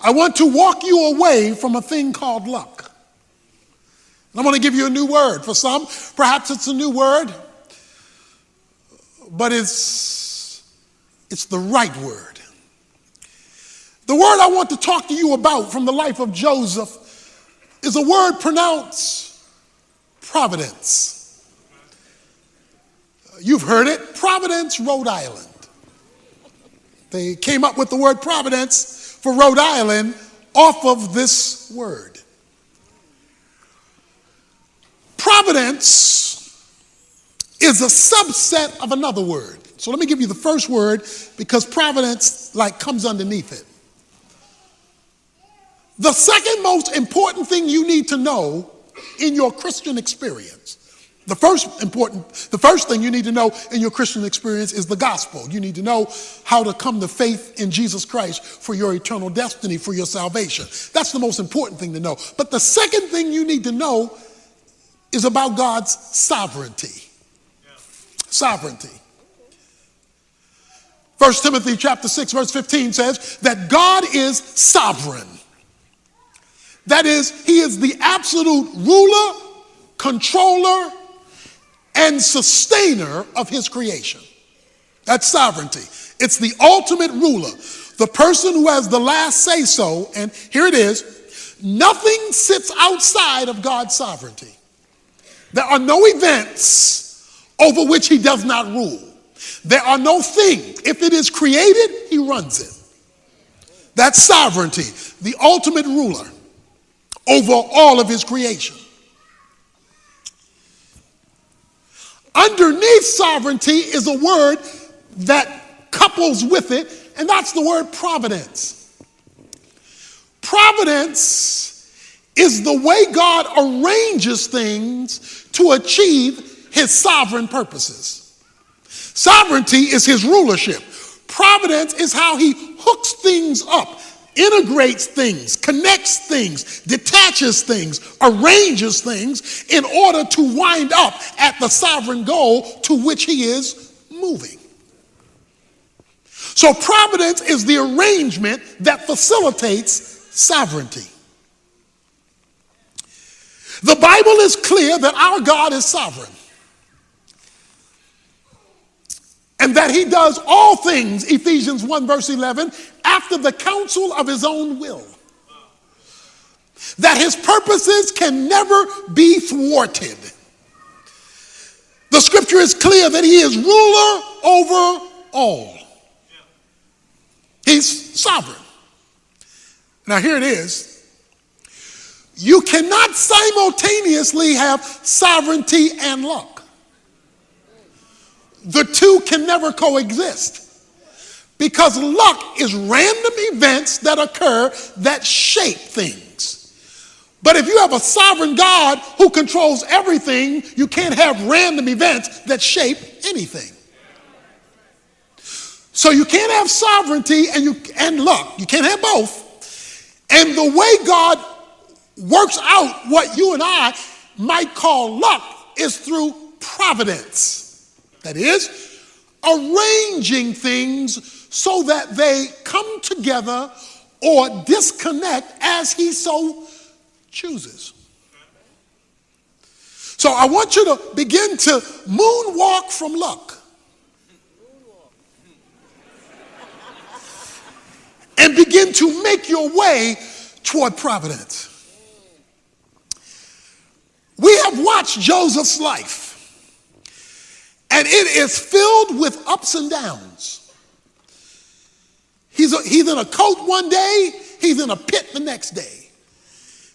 I want to walk you away from a thing called luck. And I'm going to give you a new word. For some, perhaps it's a new word, but it's the right word. The word I want to talk to you about from the life of Joseph is a word pronounced providence. You've heard it, Providence, Rhode Island. They came up with the word Providence for Rhode Island off of this word. Providence is a subset of another word. So let me give you the first word because providence comes underneath it. The second most important thing you need to know in your Christian experience, the first thing you need to know in your Christian experience is the gospel. You need to know how to come to faith in Jesus Christ for your eternal destiny, for your salvation. That's the most important thing to know. But the second thing you need to know is about God's sovereignty. Sovereignty. 1 Timothy chapter 6, verse 15 says that God is sovereign. That is, he is the absolute ruler, controller, and sustainer of his creation. That's sovereignty. It's the ultimate ruler, the person who has the last say-so. And here it is, nothing sits outside of God's sovereignty. There are no events over which he does not rule. There are no things. If it is created, he runs it. That's sovereignty, the ultimate ruler over all of his creation. Underneath sovereignty is a word that couples with it, and that's the word providence. Providence is the way God arranges things to achieve his sovereign purposes. Sovereignty is his rulership. Providence is how he hooks things up, integrates things, connects things, detaches things, arranges things in order to wind up at the sovereign goal to which he is moving. So providence is the arrangement that facilitates sovereignty. The Bible is clear that our God is sovereign and that he does all things, Ephesians 1 verse 11, after the counsel of his own will. That his purposes can never be thwarted. The scripture is clear that he is ruler over all. He's sovereign. Now here it is. You cannot simultaneously have sovereignty and luck. The two can never coexist because luck is random events that occur that shape things. But if you have a sovereign God who controls everything, you can't have random events that shape anything. So you can't have sovereignty and luck. You can't have both. And the way God works out what you and I might call luck is through providence. That is, arranging things so that they come together or disconnect as he so chooses. So I want you to begin to moonwalk from luck and begin to make your way toward providence. We have watched Joseph's life, and it is filled with ups and downs. He's in a coat one day, he's in a pit the next day.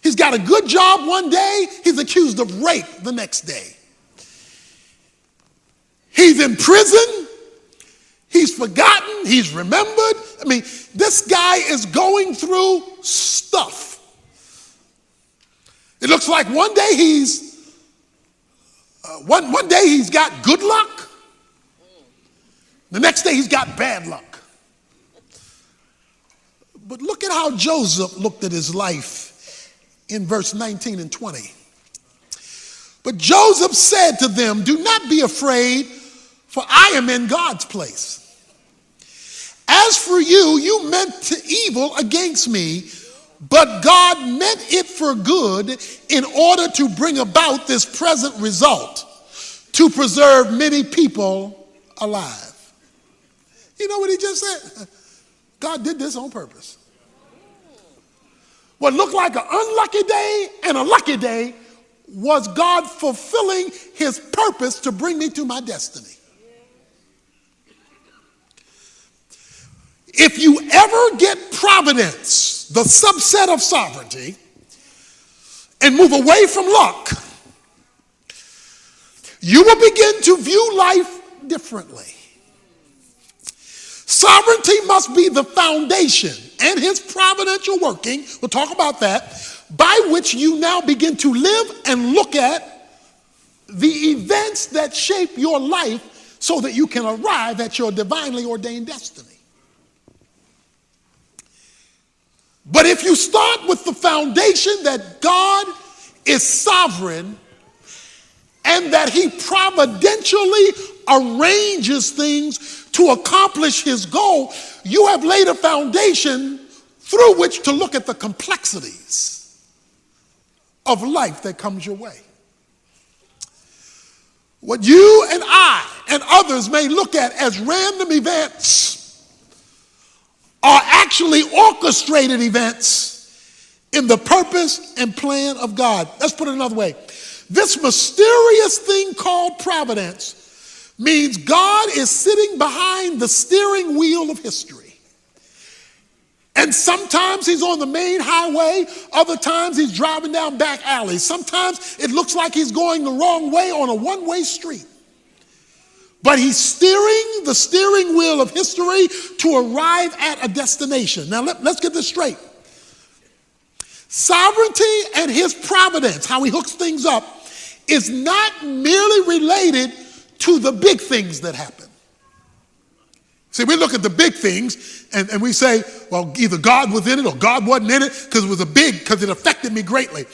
He's got a good job one day, he's accused of rape the next day. He's in prison, he's forgotten, he's remembered. I mean, this guy is going through stuff. It looks like one day he's got good luck. The next day he's got bad luck. But look at how Joseph looked at his life in verse 19 and 20. But Joseph said to them, "Do not be afraid, for I am in God's place. As as for you, you meant to evil against me, but God meant it for good in order to bring about this present result, to preserve many people alive. You know what he just said? God did this on purpose. What looked like an unlucky day and a lucky day was God fulfilling his purpose to bring me to my destiny. If you ever get providence, the subset of sovereignty, and move away from luck, you will begin to view life differently. Sovereignty must be the foundation and his providential working, we'll talk about that, by which you now begin to live and look at the events that shape your life so that you can arrive at your divinely ordained destiny. But if you start with the foundation that God is sovereign and that he providentially arranges things to accomplish his goal, you have laid a foundation through which to look at the complexities of life that comes your way. What you and I and others may look at as random events are actually orchestrated events in the purpose and plan of God. Let's put it another way. This mysterious thing called providence means God is sitting behind the steering wheel of history. And sometimes he's on the main highway, other times he's driving down back alleys. Sometimes it looks like he's going the wrong way on a one-way street. But he's steering the steering wheel of history to arrive at a destination. Now let's get this straight. Sovereignty and his providence, how he hooks things up, is not merely related to the big things that happen. See, we look at the big things and we say, well, either God was in it or God wasn't in it because it affected me greatly.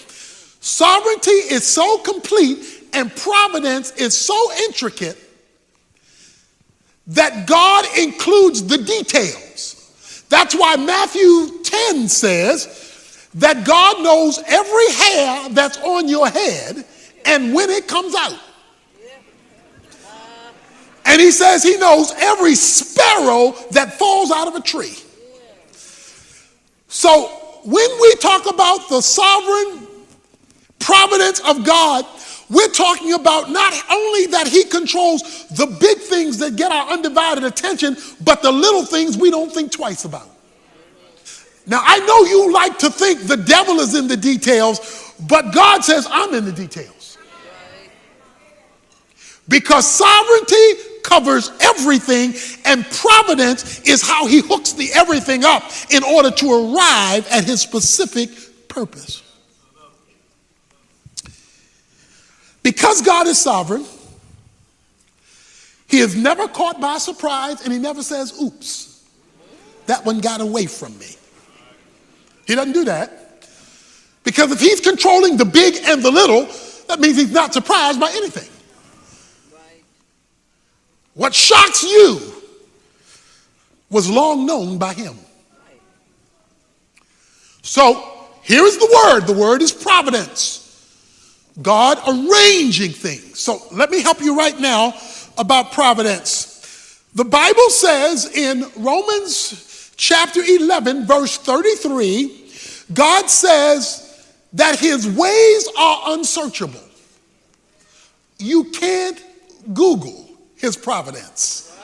Sovereignty is so complete and providence is so intricate that God includes the details. That's why Matthew 10 says that God knows every hair that's on your head and when it comes out. And he says he knows every sparrow that falls out of a tree. So when we talk about the sovereign providence of God, we're talking about not only that he controls the big things that get our undivided attention, but the little things we don't think twice about. Now, I know you like to think the devil is in the details, but God says I'm in the details. Because sovereignty covers everything, and providence is how he hooks the everything up in order to arrive at his specific purpose. Because God is sovereign, he is never caught by surprise, and he never says, oops, that one got away from me. He doesn't do that. Because if he's controlling the big and the little, that means he's not surprised by anything. What shocks you was long known by him. So here is the word. The word is providence. God arranging things. So let me help you right now about providence. The Bible says in Romans chapter 11, verse 33, God says that his ways are unsearchable. You can't Google his providence.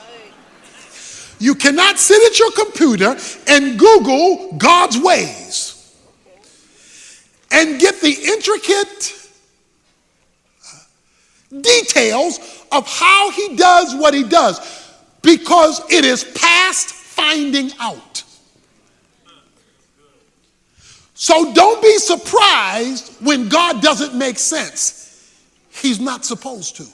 You cannot sit at your computer and Google God's ways and get the intricate details of how he does what he does, because it is past finding out. So don't be surprised when God doesn't make sense. He's not supposed to.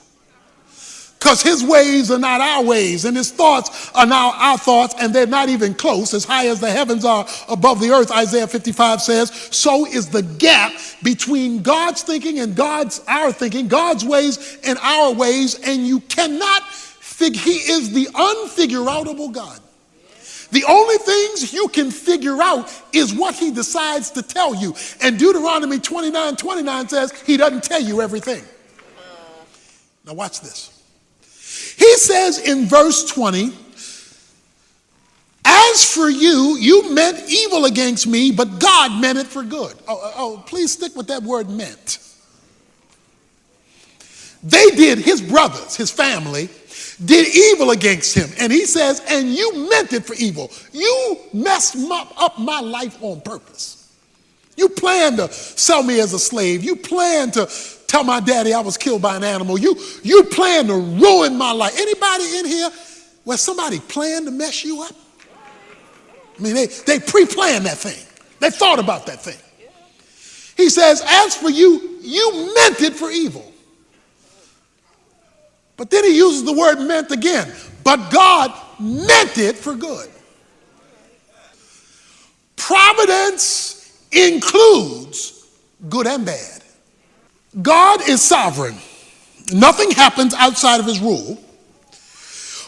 Because his ways are not our ways, and his thoughts are not our thoughts, and they're not even close. As high as the heavens are above the earth, Isaiah 55 says, so is the gap between God's thinking and our thinking, God's ways and our ways, and you cannot he is the unfigure-outable God. The only things you can figure out is what he decides to tell you. And Deuteronomy 29:29 says he doesn't tell you everything. Now watch this. He says in verse 20, as for you, you meant evil against me, but God meant it for good. Please stick with that word meant. They did, his brothers, his family, did evil against him. And he says, and you meant it for evil. You messed up my life on purpose. You planned to sell me as a slave. You planned to tell my daddy I was killed by an animal. You planned to ruin my life. Anybody in here where somebody planned to mess you up? I mean, they pre-planned that thing. They thought about that thing. He says, as for you, you meant it for evil. But then he uses the word meant again. But God meant it for good. Providence includes good and bad. God is sovereign. Nothing happens outside of his rule.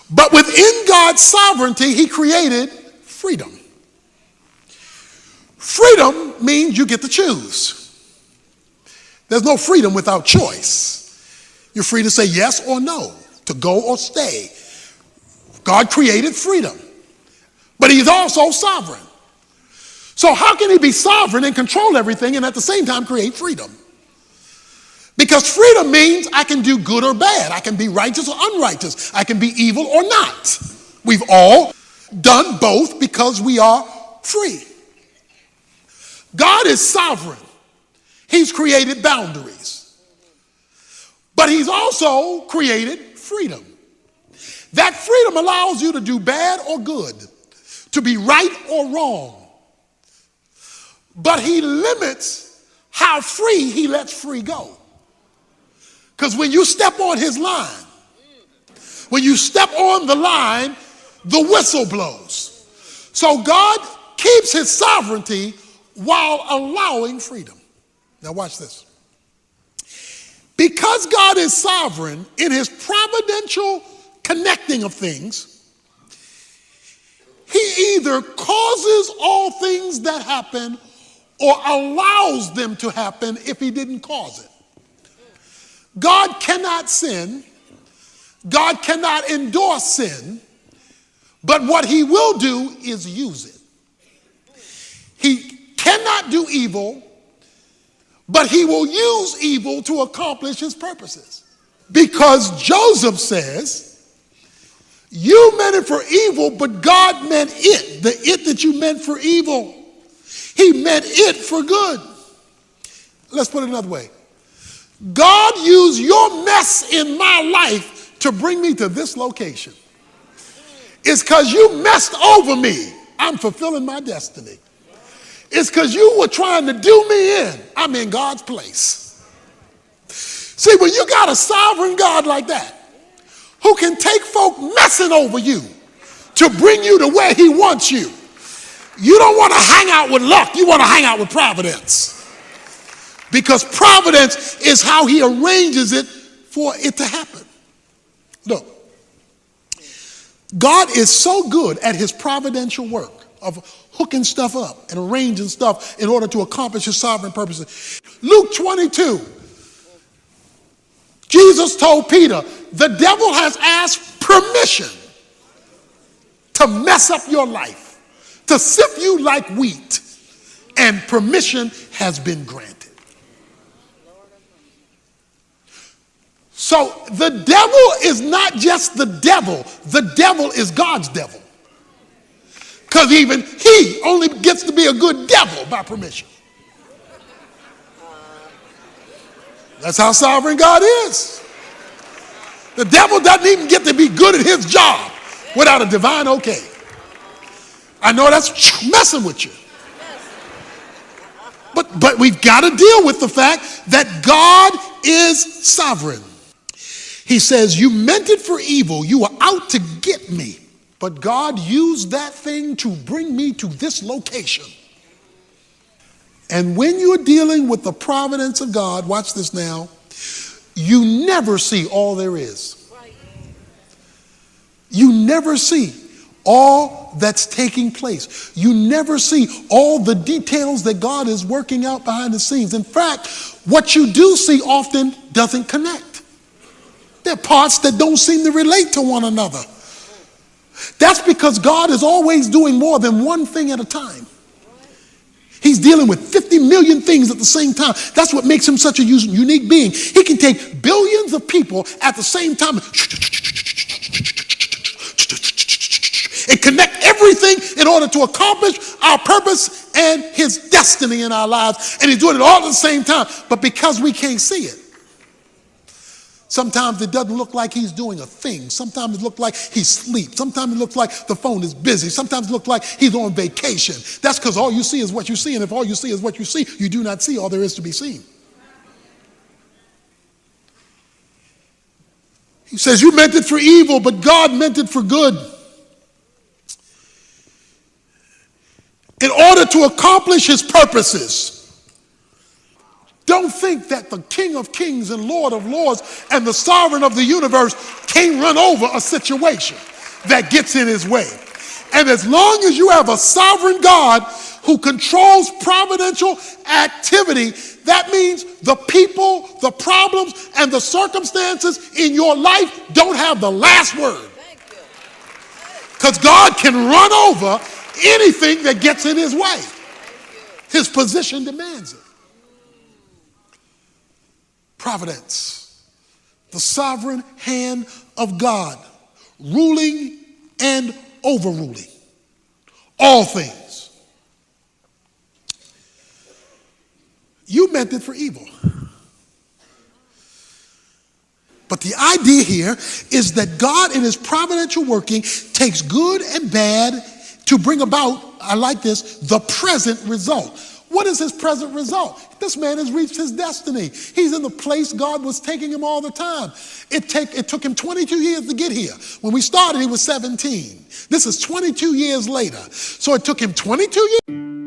But within God's sovereignty, he created freedom. Freedom means you get to choose. There's no freedom without choice. You're free to say yes or no, to go or stay. God created freedom, but he's also sovereign. So how can he be sovereign and control everything and at the same time create freedom? Because freedom means I can do good or bad. I can be righteous or unrighteous. I can be evil or not. We've all done both because we are free. God is sovereign. He's created boundaries. But he's also created freedom. That freedom allows you to do bad or good, to be right or wrong. But he limits how free he lets free go. Because when you step on his line, when you step on the line, the whistle blows. So God keeps his sovereignty while allowing freedom. Now watch this. Because God is sovereign in his providential connecting of things, he either causes all things that happen or allows them to happen if he didn't cause it. God cannot sin. God cannot endorse sin. But what he will do is use it. He cannot do evil, but he will use evil to accomplish his purposes. Because Joseph says, you meant it for evil, but God meant it. The it that you meant for evil, he meant it for good. Let's put it another way. God used your mess in my life to bring me to this location. It's because you messed over me. I'm fulfilling my destiny. It's because you were trying to do me in. I'm in God's place. See, when you got a sovereign God like that, who can take folk messing over you to bring you to where he wants you, you don't want to hang out with luck. You want to hang out with providence. Because providence is how he arranges it for it to happen. Look, God is so good at his providential work of hooking stuff up and arranging stuff in order to accomplish his sovereign purposes. Luke 22, Jesus told Peter, the devil has asked permission to mess up your life, to sift you like wheat, and permission has been granted. So the devil is not just the devil is God's devil. Because even he only gets to be a good devil by permission. That's how sovereign God is. The devil doesn't even get to be good at his job without a divine okay. I know that's messing with you. But we've got to deal with the fact that God is sovereign. He says, you meant it for evil. You were out to get me. But God used that thing to bring me to this location. And when you're dealing with the providence of God, watch this now, you never see all there is. You never see all that's taking place. You never see all the details that God is working out behind the scenes. In fact, what you do see often doesn't connect. There are parts that don't seem to relate to one another. That's because God is always doing more than one thing at a time. He's dealing with 50 million things at the same time. That's what makes him such a unique being. He can take billions of people at the same time and connect everything in order to accomplish our purpose and his destiny in our lives. And he's doing it all at the same time. But because we can't see it, sometimes it doesn't look like he's doing a thing. Sometimes it looks like he's asleep. Sometimes it looks like the phone is busy. Sometimes it looks like he's on vacation. That's because all you see is what you see. And if all you see is what you see, you do not see all there is to be seen. He says, you meant it for evil, but God meant it for good. In order to accomplish his purposes. Don't think that the King of Kings and Lord of Lords and the sovereign of the universe can't run over a situation that gets in his way. And as long as you have a sovereign God who controls providential activity, that means the people, the problems, and the circumstances in your life don't have the last word. Because God can run over anything that gets in his way. His position demands it. Providence, the sovereign hand of God, ruling and overruling all things. You meant it for evil. But the idea here is that God in his providential working takes good and bad to bring about, I like this, the present result. What is his present result? This man has reached his destiny. He's in the place God was taking him all the time. It took him 22 years to get here. When we started, he was 17. This is 22 years later. So it took him 22 years.